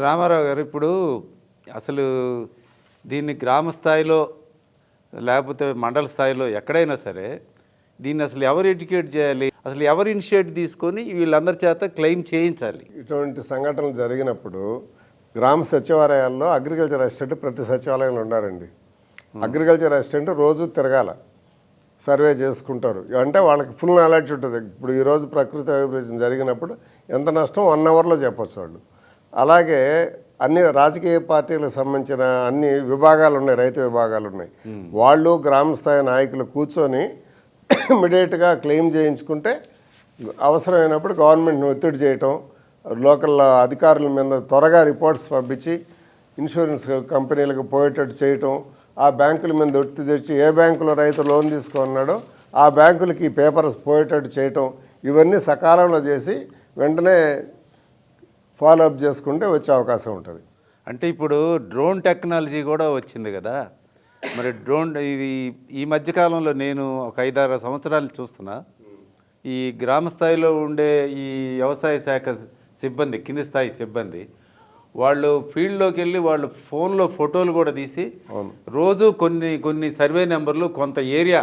రామారావు గారు ఇప్పుడు అసలు దీన్ని గ్రామ స్థాయిలో లేకపోతే మండల స్థాయిలో ఎక్కడైనా సరే దీన్ని అసలు ఎవరు ఎడ్యుకేట్ చేయాలి, అసలు ఎవరు ఇనిషియేట్ తీసుకొని వీళ్ళందరి చేత క్లెయిమ్ చేయించాలి? ఇటువంటి సంఘటనలు జరిగినప్పుడు గ్రామ సచివాలయాల్లో అగ్రికల్చర్ అసిస్టెంట్ ప్రతి సచివాలయంలో ఉన్నారండి. అగ్రికల్చర్ అసిస్టెంట్ రోజు తిరగాల, సర్వే చేసుకుంటారు. అంటే వాళ్ళకి ఫుల్ నాలెడ్జ్ ఉంటుంది. ఇప్పుడు ఈరోజు ప్రకృతి వైపరీత్యం జరిగినప్పుడు ఎంత నష్టం 1 అవర్లో చెప్పొచ్చు వాళ్ళు. అలాగే అన్ని రాజకీయ పార్టీలకు సంబంధించిన అన్ని విభాగాలు ఉన్నాయి, రైతు విభాగాలు ఉన్నాయి. వాళ్ళు గ్రామ స్థాయి నాయకులు కూర్చొని ఇమీడియట్గా క్లెయిమ్ చేయించుకుంటే అవసరమైనప్పుడు గవర్నమెంట్ని ఒత్తిడి చేయటం, లోకల్ అధికారుల మీద త్వరగా రిపోర్ట్స్ పంపించి ఇన్సూరెన్స్ కంపెనీలకు పోయేటట్టు చేయటం, ఆ బ్యాంకుల మీద ఒత్తిడి తెచ్చి ఏ బ్యాంకులో రైతు లోన్ తీసుకున్నాడో ఆ బ్యాంకులకి ఈ పేపర్స్ పోయేటట్టు చేయటం, ఇవన్నీ సకాలంలో చేసి వెంటనే ఫాలో అప్ చేసుకుంటే వచ్చే అవకాశం ఉంటుంది. అంటే ఇప్పుడు డ్రోన్ టెక్నాలజీ కూడా వచ్చింది కదా, మరి డ్రోన్ ఇది ఈ మధ్యకాలంలో నేను ఒక 5-6 సంవత్సరాలు చూస్తున్నా. ఈ గ్రామ స్థాయిలో ఉండే ఈ వ్యవసాయ శాఖ సిబ్బంది, కింది స్థాయి సిబ్బంది వాళ్ళు ఫీల్డ్లోకి వెళ్ళి వాళ్ళు ఫోన్లో ఫోటోలు కూడా తీసి రోజు కొన్ని సర్వే నెంబర్లు కొంత ఏరియా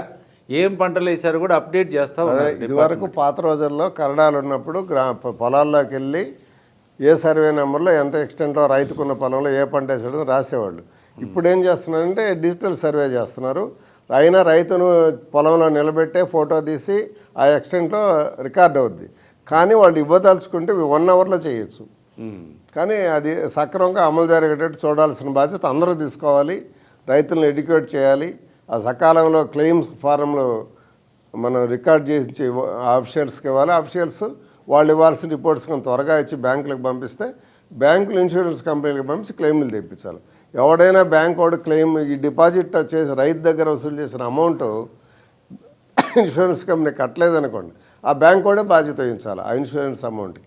ఏం పంటలు వేసారు కూడా అప్డేట్ చేస్తా ఉన్నారు. ఇదివరకు పాత రోజుల్లో కరడాలు ఉన్నప్పుడు పొలాల్లోకి వెళ్ళి ఏ సర్వే నెంబర్లో ఎంత ఎక్స్టెంట్లో రైతుకున్న పొలంలో ఏ పంట వేసాడో రాసేవాళ్ళు. ఇప్పుడు ఏం చేస్తున్నారంటే డిజిటల్ సర్వే చేస్తున్నారు. అయినా రైతును పొలంలో నిలబెట్టే ఫోటో తీసి ఆ ఎక్స్టెంట్లో రికార్డ్ అవుద్ది. కానీ వాళ్ళు ఇవ్వదలుచుకుంటే 1 అవర్లో చేయొచ్చు. కానీ అది సక్రమంగా అమలు జరిగేటట్టు చూడాల్సిన బాధ్యత అందరూ తీసుకోవాలి. రైతులను ఎడ్యుకేట్ చేయాలి. ఆ సకాలంలో క్లెయిమ్స్ ఫారంలో మనం రికార్డ్ చేసి ఆఫీషియల్స్కి ఇవ్వాలి. ఆఫీషియల్స్ వాళ్ళు ఇవ్వాల్సిన రిపోర్ట్స్ కొంచెం త్వరగా ఇచ్చి బ్యాంకులకు పంపిస్తే బ్యాంకులు ఇన్సూరెన్స్ కంపెనీలకు పంపించి క్లెయిమ్లు తెప్పించాలి. ఎవడైనా బ్యాంక్ వాడు క్లెయిమ్ ఈ డిపాజిట్ చేసి రైతు దగ్గర వసూలు చేసిన అమౌంట్ ఇన్సూరెన్స్ కంపెనీ కట్టలేదనుకోండి, ఆ బ్యాంక్ వాడే బాధ్యత వహించాలి ఆ ఇన్సూరెన్స్ అమౌంట్కి.